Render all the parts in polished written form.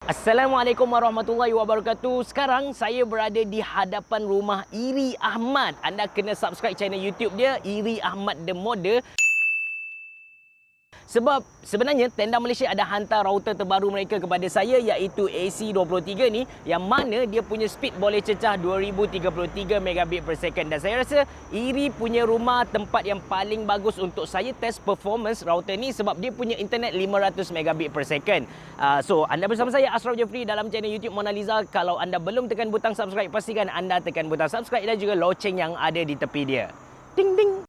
Assalamualaikum warahmatullahi wabarakatuh. Sekarang saya berada di hadapan rumah Iri Ahmad. Anda kena subscribe channel YouTube dia, Iri Ahmad The Modder. Sebab sebenarnya Tenda Malaysia ada hantar router terbaru mereka kepada saya, iaitu AC23 ni, yang mana dia punya speed boleh cecah 2033 megabit per second. Dan saya rasa Iri punya rumah tempat yang paling bagus untuk saya test performance router ni, sebab dia punya internet 500 megabit per second. So anda bersama saya Ashraf Jeffrey dalam channel YouTube Mona Lisa. Kalau anda belum tekan butang subscribe, pastikan anda tekan butang subscribe dan juga loceng yang ada di tepi dia. Ding ding.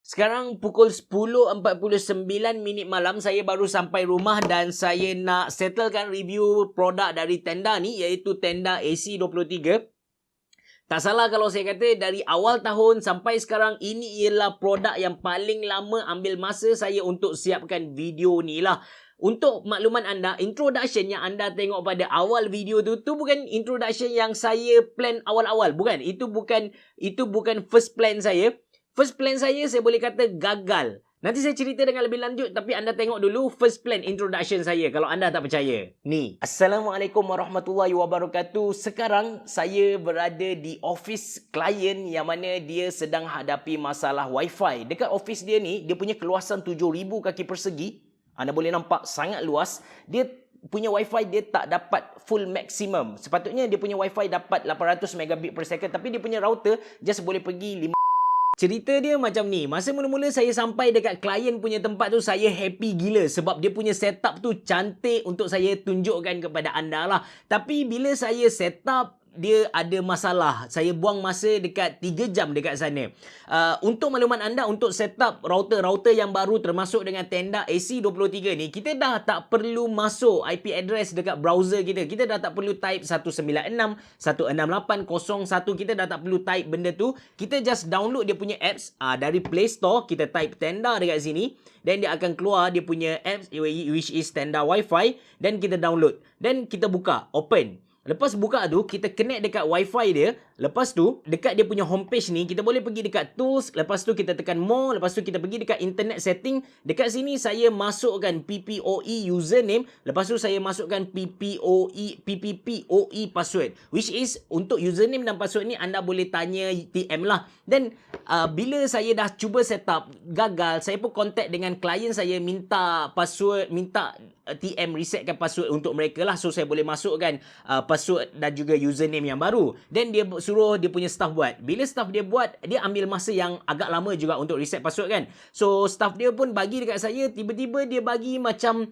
Sekarang pukul 10.49 minit malam, saya baru sampai rumah dan saya nak settlekan review produk dari Tenda ni, iaitu Tenda AC23. Tak salah kalau saya kata dari awal tahun sampai sekarang, ini ialah produk yang paling lama ambil masa saya untuk siapkan video ni lah. Untuk makluman anda, introduction yang anda tengok pada awal video tu bukan introduction yang saya plan awal-awal. Bukan. Itu bukan first plan saya. First plan saya boleh kata gagal. Nanti saya cerita dengan lebih lanjut, tapi anda tengok dulu first plan introduction saya kalau anda tak percaya. Ni. Assalamualaikum warahmatullahi wabarakatuh. Sekarang saya berada di office klien yang mana dia sedang hadapi masalah wifi. Dekat office dia ni, dia punya keluasan 7,000 kaki persegi. Anda boleh nampak sangat luas. Dia punya wifi dia tak dapat full maximum. Sepatutnya dia punya wifi dapat 800 megabit per second, tapi dia punya router just boleh pergi 5. Cerita dia macam ni. Masa mula-mula saya sampai dekat klien punya tempat tu, saya happy gila sebab dia punya setup tu cantik untuk saya tunjukkan kepada anda lah. Tapi bila saya setup, dia ada masalah. Saya buang masa dekat 3 jam dekat sana. Untuk makluman anda, untuk setup router yang baru termasuk dengan Tenda AC23 ni, kita dah tak perlu masuk IP address dekat browser kita. Kita dah tak perlu type 196.168.01. Kita dah tak perlu type benda tu. Kita just download dia punya apps dari Play Store. Kita type Tenda dekat sini, dan dia akan keluar dia punya apps, which is Tenda Wi-Fi, dan kita download. Dan kita buka, open. Lepas buka tu, kita connect dekat wifi dia. Lepas tu, dekat dia punya homepage ni, kita boleh pergi dekat tools. Lepas tu, kita tekan more. Lepas tu, kita pergi dekat internet setting. Dekat sini, saya masukkan PPOE username. Lepas tu, saya masukkan PPPoE password. Which is, untuk username dan password ni, anda boleh tanya TM lah. Dan, bila saya dah cuba setup, gagal, saya pun contact dengan klien saya, minta password, minta TM resetkan password untuk mereka lah. So, saya boleh masukkan password dan juga username yang baru. Dan dia suruh dia punya staff buat. Bila staff dia buat, dia ambil masa yang agak lama juga untuk reset password kan. So, staff dia pun bagi dekat saya, tiba-tiba dia bagi macam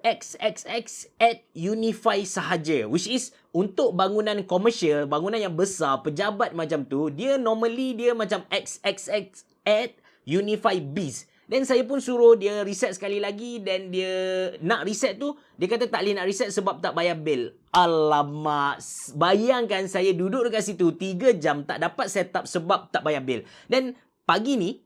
XXX at Unify sahaja. Which is, untuk bangunan komersial, bangunan yang besar, pejabat macam tu, dia normally dia macam XXX at Unify Biz. Dan saya pun suruh dia reset sekali lagi, dan dia nak reset tu, dia kata tak boleh nak reset sebab tak bayar bil. Alamak, bayangkan saya duduk dekat situ 3 jam tak dapat setup sebab tak bayar bil. Dan pagi ni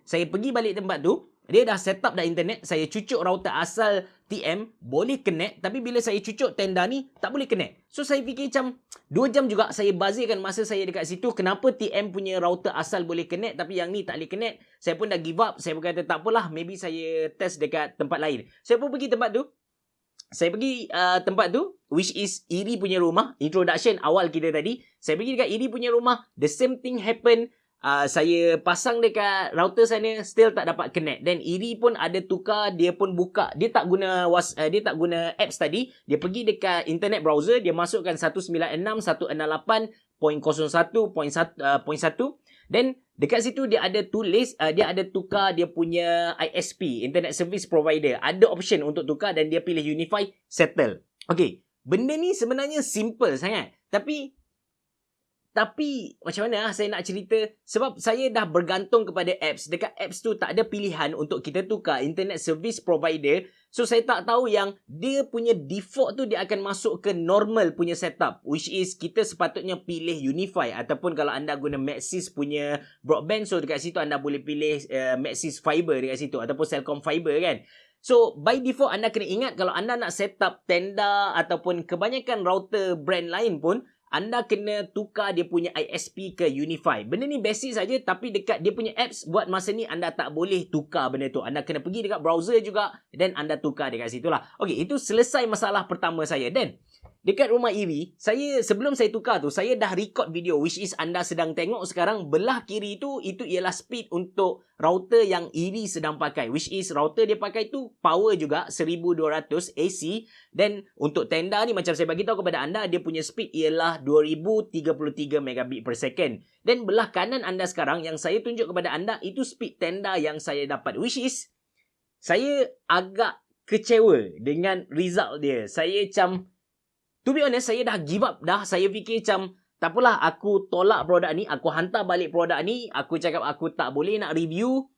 saya pergi balik tempat tu, dia dah setup dah internet, saya cucuk router asal TM, boleh connect, tapi bila saya cucuk Tenda ni, tak boleh connect. So, saya fikir macam 2 jam juga saya bazirkan masa saya dekat situ. Kenapa TM punya router asal boleh connect, tapi yang ni tak boleh connect? Saya pun dah give up. Saya pun kata, tak apalah, maybe saya test dekat tempat lain. Saya pun pergi tempat tu. Saya pergi tempat tu, which is Iri punya rumah. Introduction awal kita tadi. Saya pergi dekat Iri punya rumah. The same thing happen. Saya pasang dekat router sana, still tak dapat connect. Dan Iri pun ada tukar, dia pun buka. Dia tak guna apps tadi. Dia pergi dekat internet browser, dia masukkan 196.168.01.1. Dan dekat situ dia ada tulis, dia ada tukar dia punya ISP, Internet Service Provider. Ada option untuk tukar dan dia pilih Unify, settle. Okay, benda ni sebenarnya simple sangat. Tapi macam mana saya nak cerita, sebab saya dah bergantung kepada apps. Dekat apps tu tak ada pilihan untuk kita tukar internet service provider. So saya tak tahu yang dia punya default tu dia akan masuk ke normal punya setup, which is kita sepatutnya pilih Unify. Ataupun kalau anda guna Maxis punya broadband, so dekat situ anda boleh pilih Maxis Fiber dekat situ, ataupun Celcom Fiber kan. So, by default anda kena ingat kalau anda nak set up tenda ataupun kebanyakan router brand lain pun, anda kena tukar dia punya ISP ke Unify. Benda ni basic saja, tapi dekat dia punya apps buat masa ni anda tak boleh tukar benda tu. Anda kena pergi dekat browser juga dan anda tukar dekat situ lah. Okey, itu selesai masalah pertama saya. Dan dekat rumah Iri, sebelum saya tukar tu, saya dah record video which is anda sedang tengok sekarang. Belah kiri tu, itu ialah speed untuk router yang Iri sedang pakai, which is router dia pakai tu power juga 1200 AC. Dan untuk tenda ni macam saya bagi tahu kepada anda, dia punya speed ialah 2033 megabit per second. Dan belah kanan anda sekarang yang saya tunjuk kepada anda, itu speed tenda yang saya dapat, which is saya agak kecewa dengan result dia. Saya macam, to be honest, saya dah give up dah. Saya fikir macam, tak apalah, aku tolak produk ni, aku hantar balik produk ni, aku cakap aku tak boleh nak review.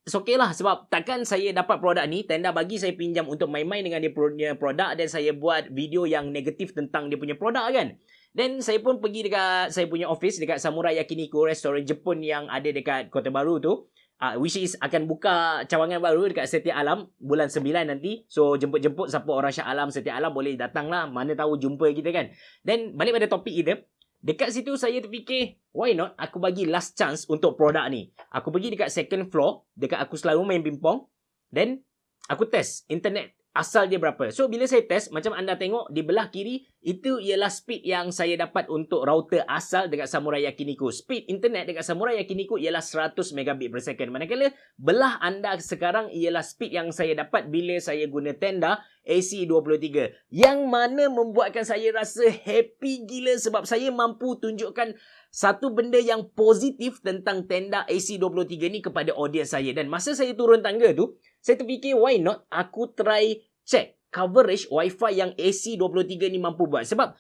It's okay lah, sebab takkan saya dapat produk ni, tenda bagi saya pinjam untuk main-main dengan dia punya produk dan saya buat video yang negatif tentang dia punya produk kan. Dan saya pun pergi dekat saya punya office dekat Samurai Yakiniku, restoran Jepun yang ada dekat Kota Baru tu. Which is akan buka cawangan baru dekat Setia Alam bulan 9 nanti. So jemput-jemput siapa orang Shah Alam, Setia Alam boleh datang lah. Mana tahu jumpa kita kan. Dan balik pada topik kita. Dekat situ saya terfikir, why not aku bagi last chance untuk produk ni. Aku pergi dekat second floor, dekat aku selalu main pingpong. Dan aku test internet asal dia berapa. So bila saya test, macam anda tengok di belah kiri, itu ialah speed yang saya dapat untuk router asal dekat Samurai Yakiniku. Speed internet dekat Samurai Yakiniku ialah 100 megabit per second. Manakala belah anda sekarang ialah speed yang saya dapat bila saya guna tenda AC23. Yang mana membuatkan saya rasa happy gila sebab saya mampu tunjukkan satu benda yang positif tentang tenda AC23 ni kepada audiens saya. Dan masa saya turun tangga tu, saya terfikir why not aku try check coverage Wi-Fi yang AC23 ni mampu buat. Sebab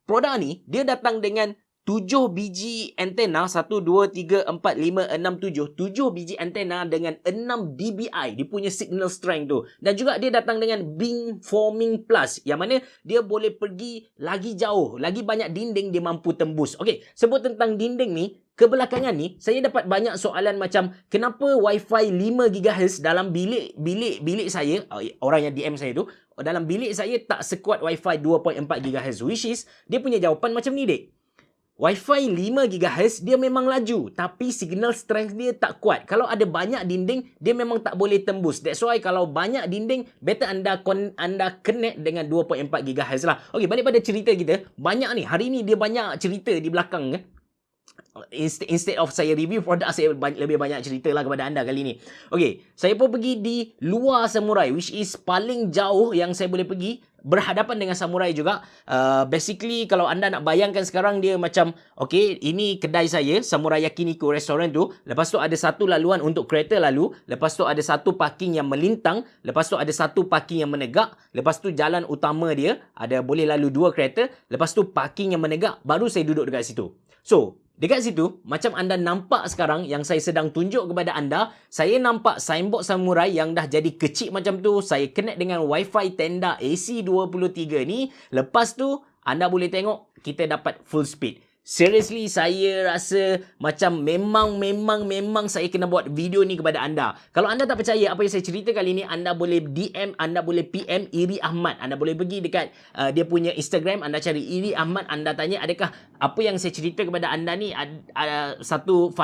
produk ni dia datang dengan 7 biji antena, 1, 2, 3, 4, 5, 6, 7. 7 biji antena dengan 6 dBi, dia punya signal strength tu. Dan juga dia datang dengan beamforming plus, yang mana dia boleh pergi lagi jauh, lagi banyak dinding dia mampu tembus. Okey, sebut tentang dinding ni, kebelakangan ni, saya dapat banyak soalan macam, kenapa Wi-Fi 5 GHz dalam bilik saya, orang yang DM saya tu, dalam bilik saya tak sekuat Wi-Fi 2.4 GHz, which is, dia punya jawapan macam ni, dek. Wi-Fi 5 GHz dia memang laju, tapi signal strength dia tak kuat. Kalau ada banyak dinding, dia memang tak boleh tembus. That's why kalau banyak dinding, better anda connect dengan 2.4 GHz lah. Okey, balik pada cerita kita. Banyak ni, hari ni dia banyak cerita di belakang. Instead of saya review produk, saya lebih banyak cerita lah kepada anda kali ni. Okey, saya pun pergi di luar Samurai, which is paling jauh yang saya boleh pergi, berhadapan dengan Samurai juga. Basically, kalau anda nak bayangkan sekarang dia macam, okey, ini kedai saya, Samurai Yakiniku restoran tu. Lepas tu ada satu laluan untuk kereta lalu. Lepas tu ada satu parking yang melintang. Lepas tu ada satu parking yang menegak. Lepas tu jalan utama dia, ada boleh lalu 2 kereta. Lepas tu parking yang menegak. Baru saya duduk dekat situ. So, dekat situ, macam anda nampak sekarang yang saya sedang tunjuk kepada anda, saya nampak signboard Samurai yang dah jadi kecil macam tu. Saya connect dengan Wi-Fi tenda AC23 ni. Lepas tu, anda boleh tengok kita dapat full speed. Seriously, saya rasa macam memang saya kena buat video ni kepada anda. Kalau anda tak percaya apa yang saya cerita kali ni, anda boleh DM, anda boleh PM Iri Ahmad. Anda boleh pergi dekat dia punya Instagram, anda cari Iri Ahmad, anda tanya adakah apa yang saya cerita kepada anda ni satu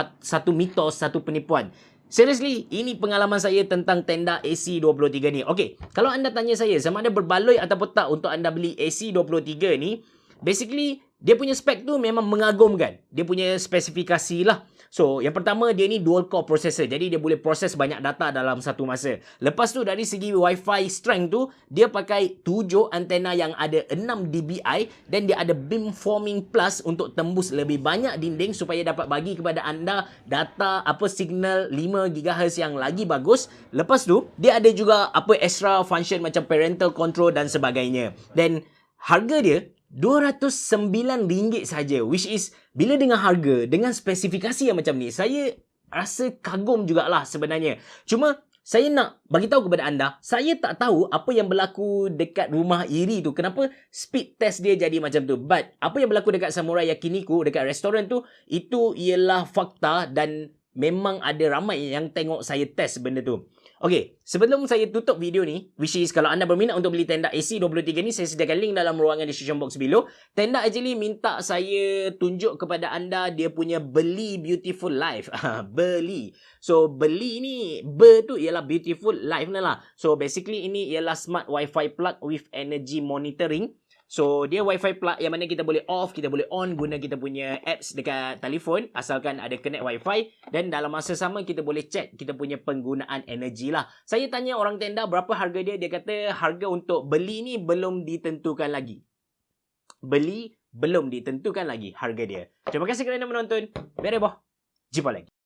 mitos, satu penipuan. Seriously, ini pengalaman saya tentang tenda AC23 ni. Okey, kalau anda tanya saya sama ada berbaloi ataupun tak untuk anda beli AC23 ni, basically dia punya spek tu memang mengagumkan. Dia punya spesifikasi lah. So, yang pertama dia ni dual core processor. Jadi dia boleh proses banyak data dalam satu masa. Lepas tu dari segi Wi-Fi strength tu, dia pakai 7 antena yang ada 6 dBi dan dia ada beamforming plus untuk tembus lebih banyak dinding supaya dapat bagi kepada anda data signal 5 GHz yang lagi bagus. Lepas tu, dia ada juga extra function macam parental control dan sebagainya. Dan harga dia RM209 saja, which is bila dengan harga, dengan spesifikasi yang macam ni, saya rasa kagum jugalah sebenarnya. Cuma saya nak bagi tahu kepada anda, saya tak tahu apa yang berlaku dekat rumah Iri tu. Kenapa speed test dia jadi macam tu. But apa yang berlaku dekat Samurai Yakiniku, dekat restoran tu, itu ialah fakta dan memang ada ramai yang tengok saya test benda tu. Okay, sebelum saya tutup video ni, which is kalau anda berminat untuk beli tenda AC23 ni, saya sediakan link dalam ruangan description box below. Tenda actually minta saya tunjuk kepada anda dia punya Beli Beautiful Life. Beli. So, beli ni, tu ialah Beautiful Life lah. So, basically ini ialah smart Wi-Fi plug with energy monitoring. So, dia Wi-Fi plug yang mana kita boleh off, kita boleh on guna kita punya apps dekat telefon asalkan ada connect Wi-Fi, dan dalam masa sama kita boleh check kita punya penggunaan energi lah. Saya tanya orang tenda berapa harga dia, dia kata harga untuk beli ni belum ditentukan lagi. Beli belum ditentukan lagi harga dia. Terima kasih kerana menonton. Bereboh. Jumpa lagi.